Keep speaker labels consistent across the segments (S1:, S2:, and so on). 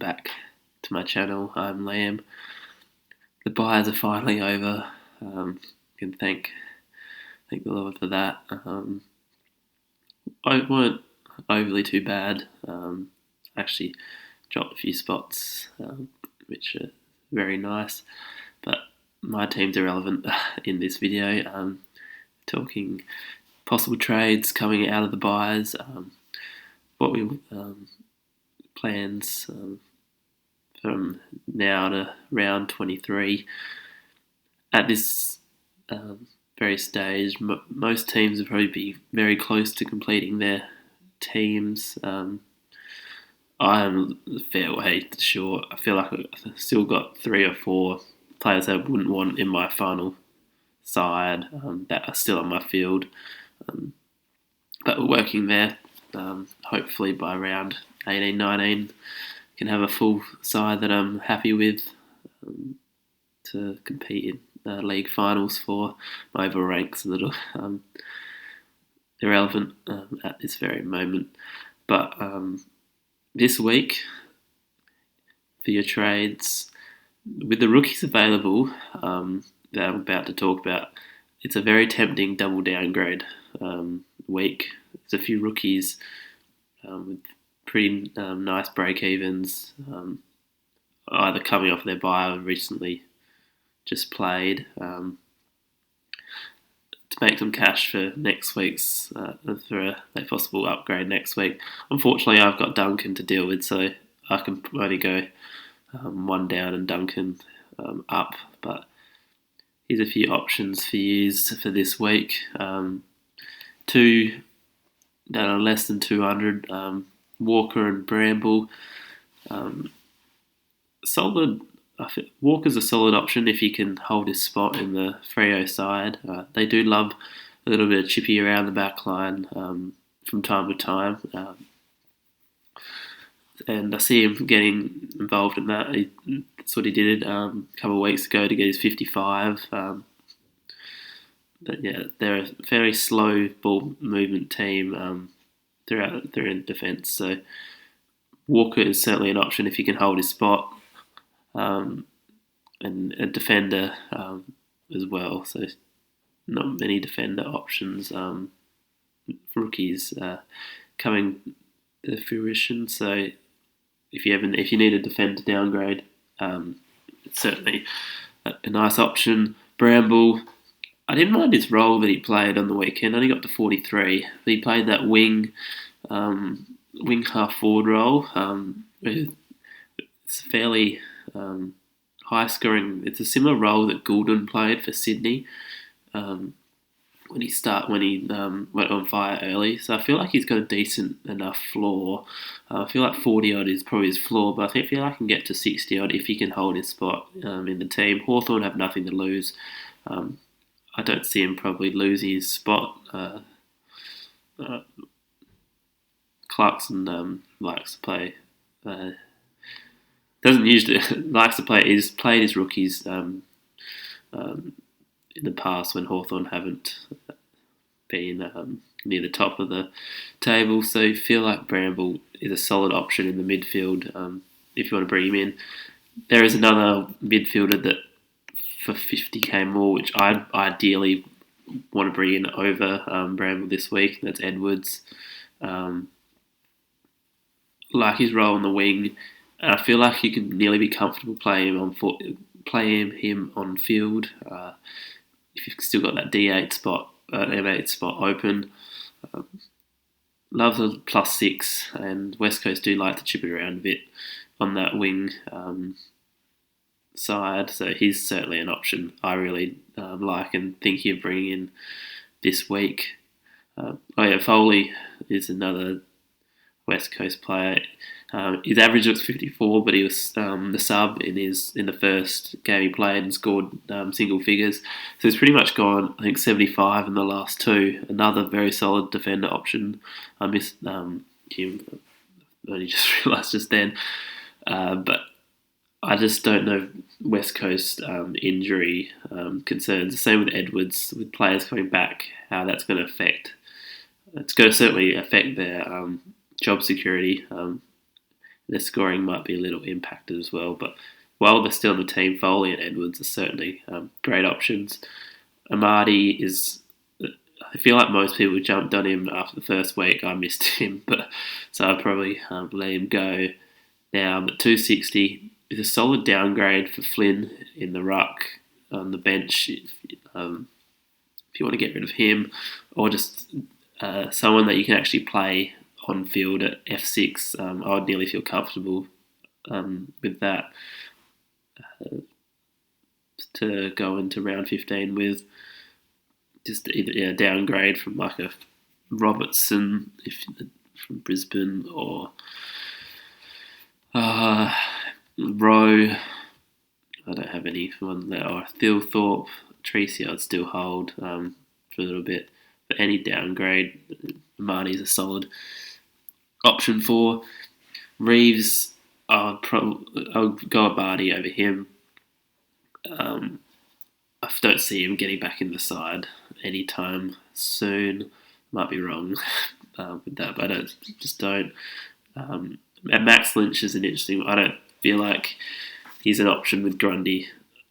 S1: back to my channel. I'm Liam. The buys are finally over. Can thank the Lord for that. I weren't overly too bad. Actually dropped a few spots, which are very nice. But my team's irrelevant in this video. Talking possible trades coming out of the buys. What we plans from now to round 23. At this very stage, most teams will probably be very close to completing their teams. I'm a fair way short. I feel like I've still got 3 or 4 players that I wouldn't want in my final side that are still on my field. But we're working there. Hopefully by round 18, 19, can have a full side that I'm happy with to compete in league finals for. My overall rank's a little irrelevant at this very moment. But this week, for your trades, with the rookies available that I'm about to talk about, it's a very tempting double downgrade week. There's a few rookies with pretty nice break-evens, either coming off their bye or recently just played, to make some cash for next week's, for a possible upgrade next week. Unfortunately, I've got Duncan to deal with, so I can only go one down and Duncan up, but here's a few options for use for this week. 2 that are less than 200, Walker and Bramble. Solid. Walker's a solid option if he can hold his spot in the Freo side. They do love a little bit of chippy around the back line from time to time. And I see him getting involved in that. That's what he did a couple of weeks ago to get his 55. But yeah, they're a very slow ball movement team throughout their defence. So Walker is certainly an option if he can hold his spot, and a defender as well. So not many defender options for rookies coming to fruition. So if you need a defender downgrade, it's certainly a nice option. Bramble. I didn't mind his role that he played on the weekend. I only got to 43. But he played that wing half forward role. It's fairly high scoring. It's a similar role that Goulden played for Sydney when he went on fire early. So I feel like he's got a decent enough floor. I feel like 40 odd is probably his floor, but I feel like I can get to 60 odd if he can hold his spot in the team. Hawthorn have nothing to lose. I don't see him probably losing his spot. Clarkson likes to play. Doesn't usually likes to play. He's played his rookies in the past when Hawthorn haven't been near the top of the table. So I feel like Bramble is a solid option in the midfield if you want to bring him in. There is another midfielder that for 50k more, which I ideally want to bring in over Bramble this week. That's Edwards. Like his role on the wing, and I feel like you can nearly be comfortable playing him on field if you've still got that D8 spot, M8 spot open. Loves a +6, and West Coast do like to chip it around a bit on that wing side, so he's certainly an option I really like and thinking of bringing in this week. Foley is another West Coast player. His average looks 54, but he was the sub in the first game he played and scored single figures. So he's pretty much gone, I think, 75 in the last 2. Another very solid defender option. I missed him. I only just realised just then. But I just don't know West Coast injury concerns. The same with Edwards, with players coming back, how that's going to affect. It's going to certainly affect their job security. their scoring might be a little impacted as well. But while they're still in the team, Foley and Edwards are certainly great options. Amadi is. I feel like most people jumped on him after the first week. I missed him, but so I'd probably let him go now. But 260 is a solid downgrade for Flynn in the ruck on the bench. If you want to get rid of him, or just someone that you can actually play on field at F6, I would nearly feel comfortable with that to go into round 15 with. Just either downgrade from like a Robertson from Brisbane or Rowe. I don't have anyone there. Or Thilthorpe, Treacy I'd still hold for a little bit. But any downgrade, Marnie's a solid option for. Reeves, I'll go Abadi over him. I don't see him getting back in the side anytime soon. Might be wrong with that, but I don't. And Max Lynch is an interesting one. I don't feel like he's an option with Grundy,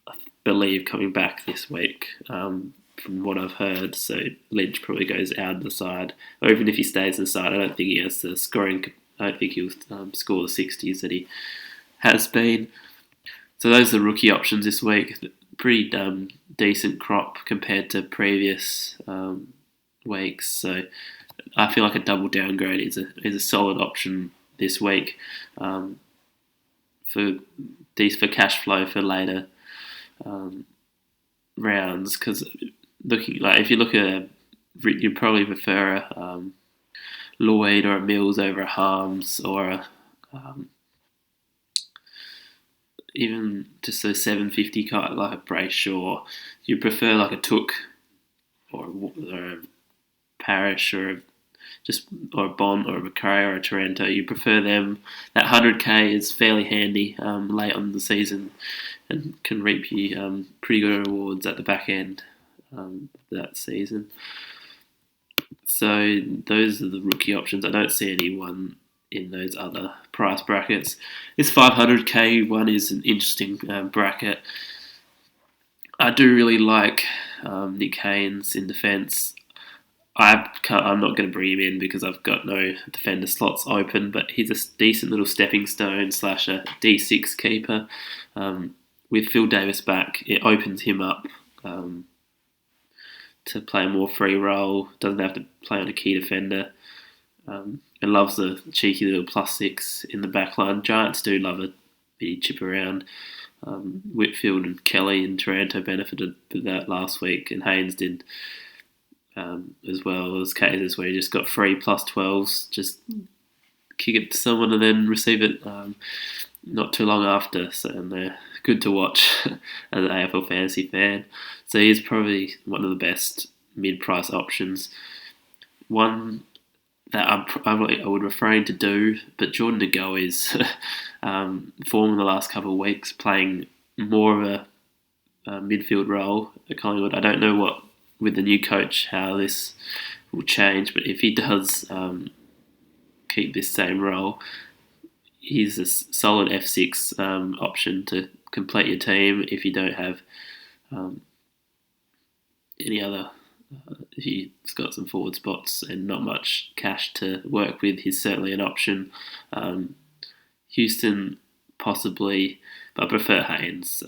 S1: I believe, coming back this week from what I've heard. So Lynch probably goes out of the side. Or even if he stays in the side, I don't think he has the scoring. I don't think he'll score the 60s that he has been. So those are the rookie options this week. Pretty decent crop compared to previous weeks. So I feel like a double downgrade is a solid option this week for cash flow for later rounds. Because if you look at you'd probably prefer a Lloyd or a Mills over a Harms or a even just a 750 cut like a Brayshaw. You prefer like a Took or a Parrish or a Bond or a Macrae or a Taranto. You prefer them. That 100k is fairly handy late on the season and can reap you pretty good rewards at the back end of that season. So those are the rookie options. I don't see anyone in those other price brackets. This 500k one is an interesting bracket. I do really like Nick Haynes in defence. I'm not going to bring him in because I've got no defender slots open, but he's a decent little stepping stone / a D6 keeper. With Phil Davis back, it opens him up to play a more free role. Doesn't have to play on a key defender. And loves the cheeky little +6 in the back line. Giants do love a bit chip around. Whitfield and Kelly and Taranto benefited with that last week, and Haynes did as well. There was cases where he just got free +12s, just kick it to someone and then receive it not too long after. So, and they're good to watch as an AFL Fantasy fan. So he's probably one of the best mid-price options. One that I would refrain to do, but Jordan De Goey is form in the last couple of weeks, playing more of a midfield role at Collingwood. I don't know what with the new coach how this will change, but if he does keep this same role, he's a solid F6 option to complete your team if you don't have any other. If he's got some forward spots and not much cash to work with, he's certainly an option. Houston, possibly, but I prefer Haynes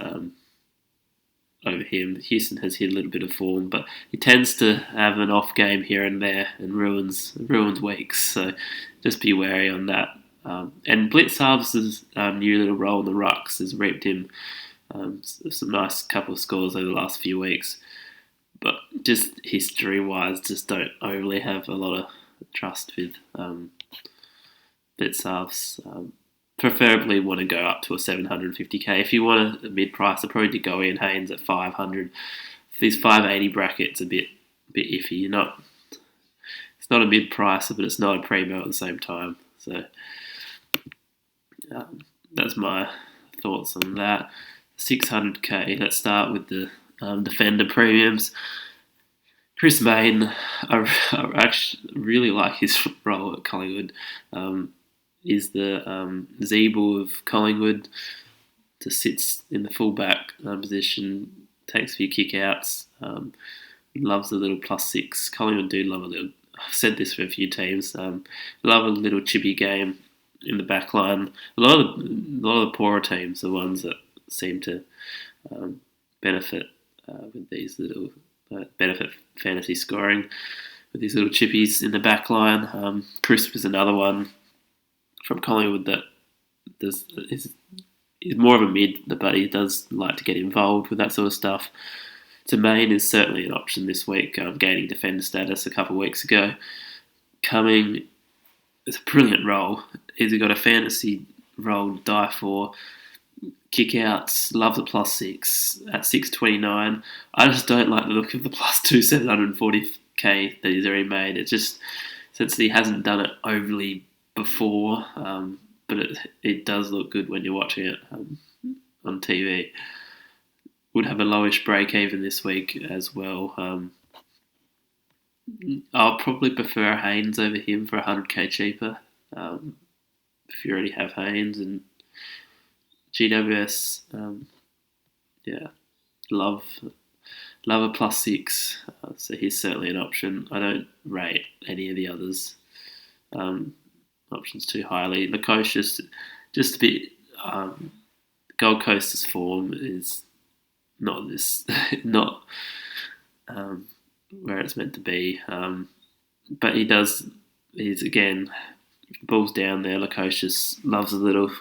S1: over him. Houston has hit a little bit of form, but he tends to have an off game here and there and ruins weeks. So just be wary on that. And Blitzharv's new little role in the rucks has reaped him some nice couple of scores over the last few weeks. But just history-wise, just don't overly have a lot of trust with Blitzharv's. Preferably want to go up to a 750k. If you want a mid-price, I'd probably go in Haynes at 500. These 580 brackets a bit iffy. It's not a mid-price, but it's not a primo at the same time. So that's my thoughts on that. 600k. Let's start with the defender premiums. Chris Mayne, I actually really like his role at Collingwood. is the Zeeble of Collingwood. Just sits in the fullback position, takes a few kick-outs, loves a little +6. Collingwood do love a little... I've said this for a few teams. Love a little chippy game in the back line. A lot of the poorer teams are ones that seem to benefit with these little... benefit fantasy scoring with these little chippies in the back line. Crisp is another one from Collingwood that is more of a mid, but he does like to get involved with that sort of stuff. Main is certainly an option this week, gaining defender status a couple of weeks ago. Coming, it's a brilliant role. He's got a fantasy role to die for. Kick-outs, love the +6 at 6.29. I just don't like the look of the +2 740k that he's already made. It just, since he hasn't done it overly before, but it does look good when you're watching it on TV. Would have a lowish break even this week as well. I'll probably prefer Haynes over him for 100k cheaper. If you already have Haynes and GWS, love a +6. So he's certainly an option. I don't rate any of the others options too highly. Lukosius, just a bit. Gold Coast's form is not where it's meant to be. But he's again, balls down there. Lukosius loves love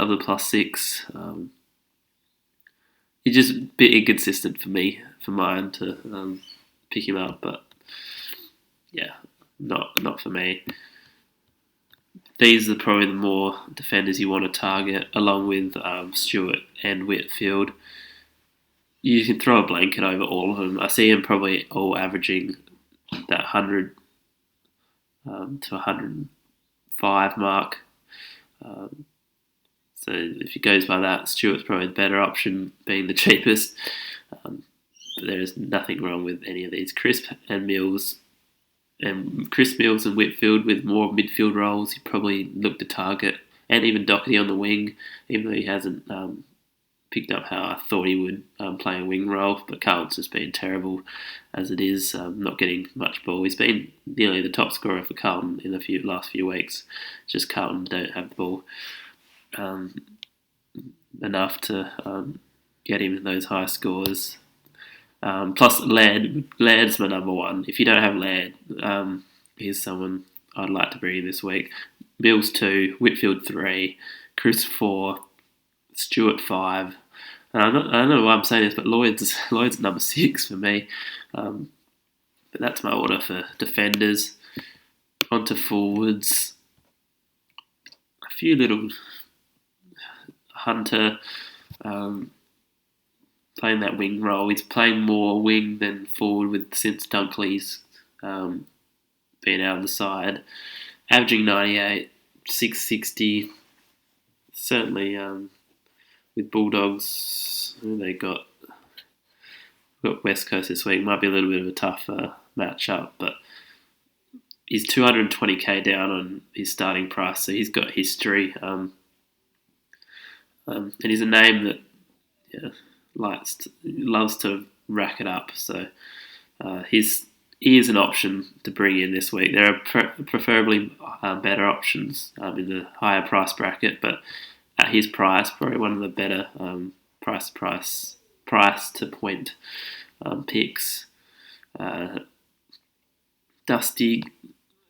S1: the +6. He's just a bit inconsistent for mine to pick him up, but yeah, not for me. These are probably the more defenders you want to target, along with Stewart and Whitfield. You can throw a blanket over all of them. I see them probably all averaging that 100 to 105 mark. So if he goes by that, Stewart's probably the better option, being the cheapest. But there is nothing wrong with any of these. Crisp Mills and Whitfield with more midfield roles, he probably look to target. And even Doherty on the wing, even though he hasn't picked up how I thought he would play a wing role. But Carlton's just been terrible as it is, not getting much ball. He's been nearly the top scorer for Carlton in the last few weeks. It's just Carlton don't have the ball enough to get him those high scores. Plus Laird's my number one. If you don't have Laird, here's someone I'd like to bring in this week. Mills 2, Whitfield 3, Chris 4, Stewart 5. And I don't know why I'm saying this, but Lloyd's number 6 for me. But that's my order for defenders. On to forwards. A few little Hunter playing that wing role. He's playing more wing than forward since Dunkley's been out of the side. Averaging 98, 660. Certainly with Bulldogs, they got West Coast this week. Might be a little bit of a tougher matchup, but he's 220k down on his starting price, so he's got history. And he's a name that loves to rack it up. So he is an option to bring in this week. There are preferably better options in the higher price bracket, but at his price, probably one of the better price to point picks. Dusty,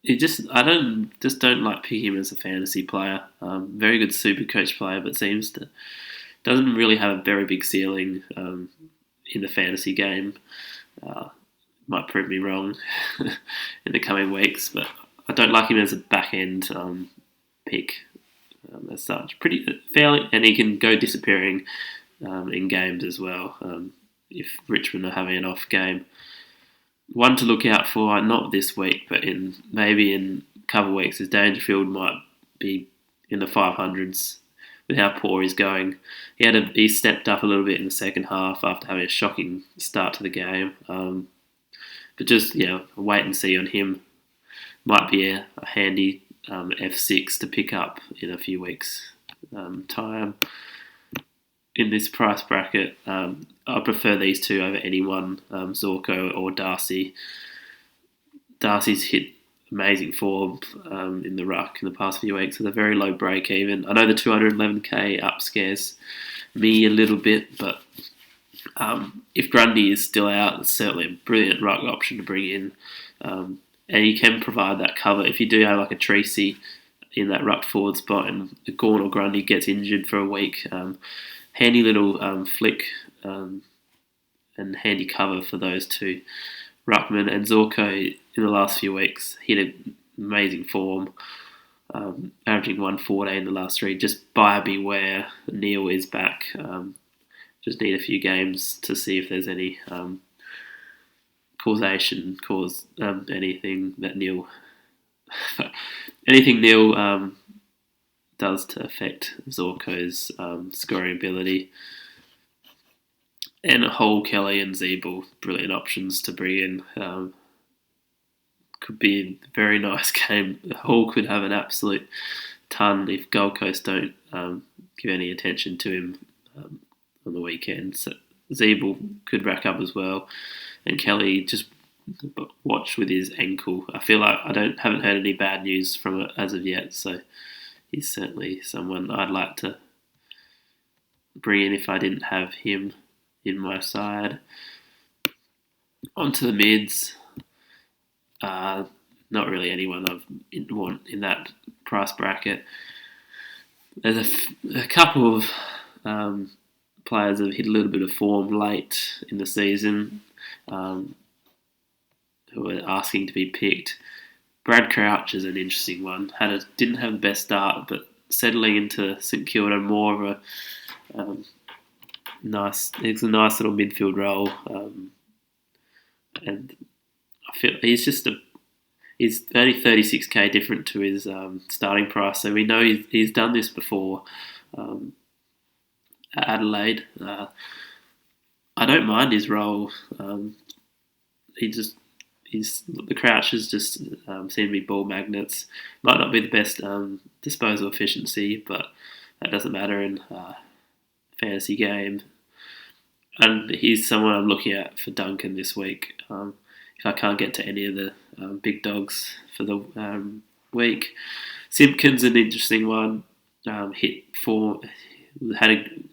S1: I don't like picking him as a fantasy player. Very good super coach player, but doesn't really have a very big ceiling in the fantasy game. Might prove me wrong in the coming weeks, but I don't like him as a back end pick as such. Pretty fairly, and he can go disappearing in games as well if Richmond are having an off game. One to look out for, not this week, but maybe in a couple of weeks, is Dangerfield might be in the 500s with how poor he's going. He stepped up a little bit in the second half after having a shocking start to the game. But just, wait and see on him. Might be a handy F6 to pick up in a few weeks' time. In this price bracket, I prefer these two over anyone, Zorko or Darcy. Darcy's hit amazing form in the ruck in the past few weeks with a very low break even. I know the 211k up scares me a little bit, but if Grundy is still out, it's certainly a brilliant ruck option to bring in. And he can provide that cover. If you do have like a Tracy in that ruck forward spot and Gawn or Grundy gets injured for a week, handy little flick and handy cover for those two. Ruckman and Zorko in the last few weeks hit an amazing form, averaging 114 in the last three. Just buyer beware. Neil is back. Just need a few games to see if there's any causation, anything that Neil, anything Neil does to affect Zorko's scoring ability. And Hall, Kelly and Zeeble, brilliant options to bring in. Could be a very nice game. Hall could have an absolute ton if Gold Coast don't give any attention to him on the weekend. So Zeeble could rack up as well. And Kelly, just watch with his ankle. I feel like haven't heard any bad news from it as of yet. So he's certainly someone I'd like to bring in if I didn't have him in my side. Onto the mids. Not really anyone I've want in that price bracket. There's a couple of players that have hit a little bit of form late in the season who are asking to be picked. Brad Crouch is an interesting one. Didn't have the best start, but settling into St Kilda, more of a it's a nice little midfield role, and I feel he's only 36k different to his starting price, so we know he's done this before at Adelaide. I don't mind his role. The Crouches just seem to be ball magnets. Might not be the best disposal efficiency, but that doesn't matter in fantasy game. And he's someone I'm looking at for Duncan this week. If I can't get to any of the big dogs for the week. Simpkins, an interesting one. Had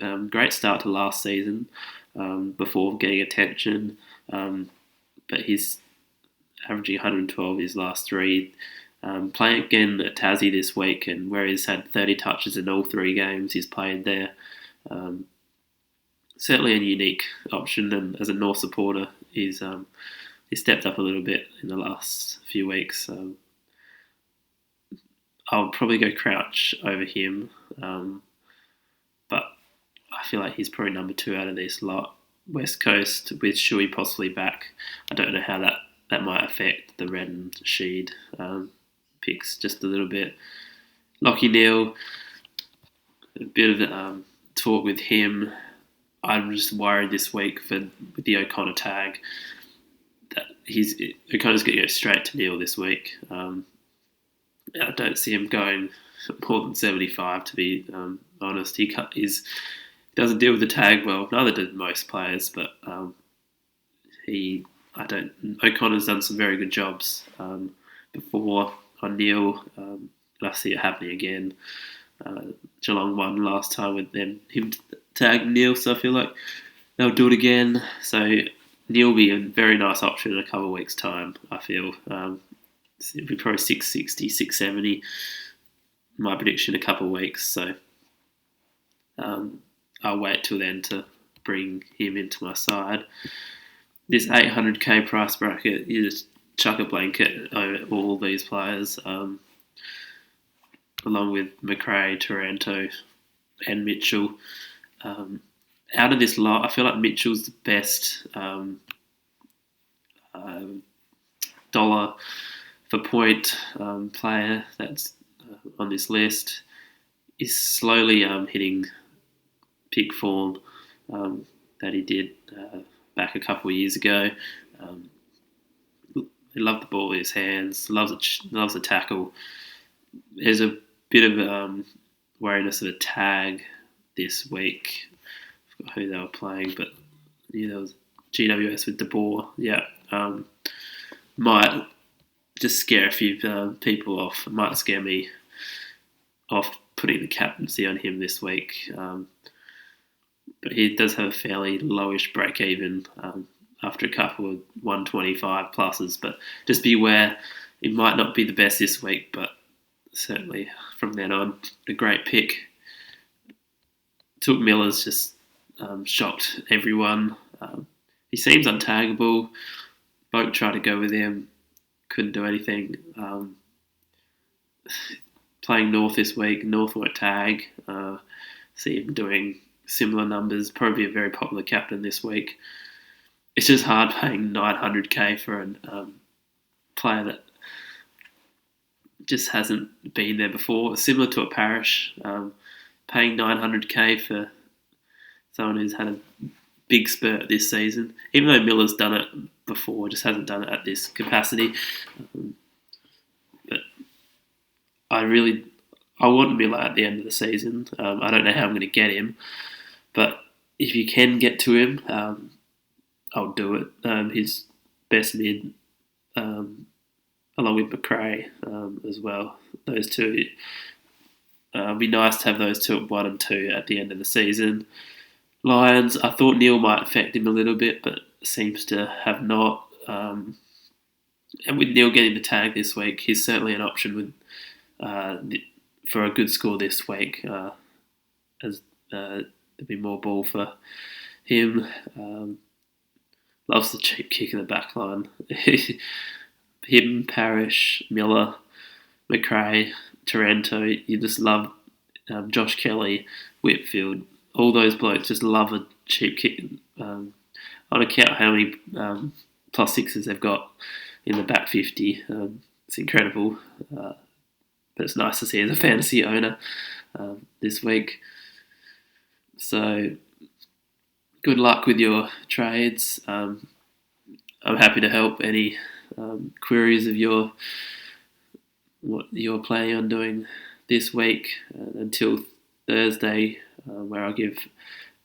S1: a great start to last season before getting attention. But he's averaging 112 his last three. Playing again at Tassie this week, and where he's had 30 touches in all three games he's played there. Certainly a unique option, and as a North supporter, he's stepped up a little bit in the last few weeks. I'll probably go Crouch over him, but I feel like he's probably number 2 out of this lot. West Coast with Shuey possibly back. I don't know how that might affect the Red and Sheed picks just a little bit. Lockie Neal, a bit of talk with him. I'm just worried this week with the O'Connor tag that O'Connor's going to go straight to Neil this week. I don't see him going more than 75, to be honest. He doesn't deal with the tag well. Neither do most players, but O'Connor's done some very good jobs before on Neil. And I see it happening again. Geelong won last time with him tagging Neil, so I feel like they'll do it again. So Neil will be a very nice option in a couple of weeks' time, I feel. It'll be probably 660, 670, my prediction, a couple of weeks. So I'll wait till then to bring him into my side. This 800k price bracket, you just chuck a blanket over all these players, along with McRae, Taranto and Mitchell. Out of this lot, I feel like Mitchell's the best dollar for point player that's on this list. He's slowly hitting peak form that he did back a couple of years ago. He loved the ball in his hands, loves a tackle. there's a bit of wariness of a tag this week. I forgot who they were playing, but there was GWS with De Boer. Yeah, might just scare a few people off. It might scare me off putting the captaincy on him this week. But he does have a fairly lowish break even after a couple of 125 pluses. But just beware, it might not be the best this week, but certainly from then on, a great pick. Took Miller's just shocked everyone. He seems untaggable. Boat tried to go with him, couldn't do anything. Playing North this week, North won't tag. See him doing similar numbers. Probably a very popular captain this week. It's just hard paying 900k for a player that just hasn't been there before. Similar to a Parish, paying 900k for someone who's had a big spurt this season. Even though Miller's done it before, just hasn't done it at this capacity. But I want Miller at the end of the season. I don't know how I'm going to get him, but if you can get to him, I'll do it. His best mid, along with McRae as well. Those two, it'd be nice to have those two at 1 and 2 at the end of the season. Lions, I thought Neil might affect him a little bit, but seems to have not. And with Neil getting the tag this week, he's certainly an option with for a good score this week, as there'll be more ball for him. Loves the cheap kick in the back line. Him, Parish, Miller, McRae, Taranto, you just love Josh Kelly, Whitfield. All those blokes just love a cheap kick. I don't count how many plus sixes they've got in the back 50. It's incredible. But it's nice to see as a fantasy owner this week. So good luck with your trades. I'm happy to help any queries of what you're planning on doing this week until Thursday, where I'll give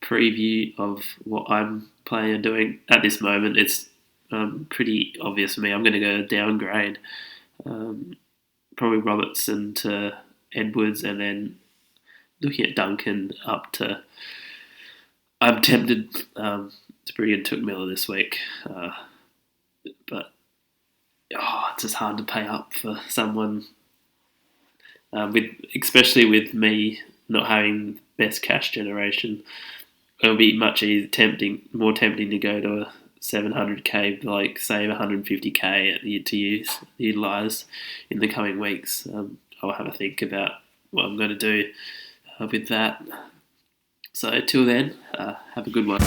S1: preview of what I'm planning on doing. At this moment, it's pretty obvious for me. I'm going to go downgrade probably Robertson to Edwards, and then looking at Duncan up to... I'm tempted to bring in Took Miller this week, but it's just hard to pay up for someone, especially with me not having the best cash generation. It'll be much more tempting to go to a 700k, like save 150k to utilise in the coming weeks. I'll have a think about what I'm going to do with that. So till then, have a good one.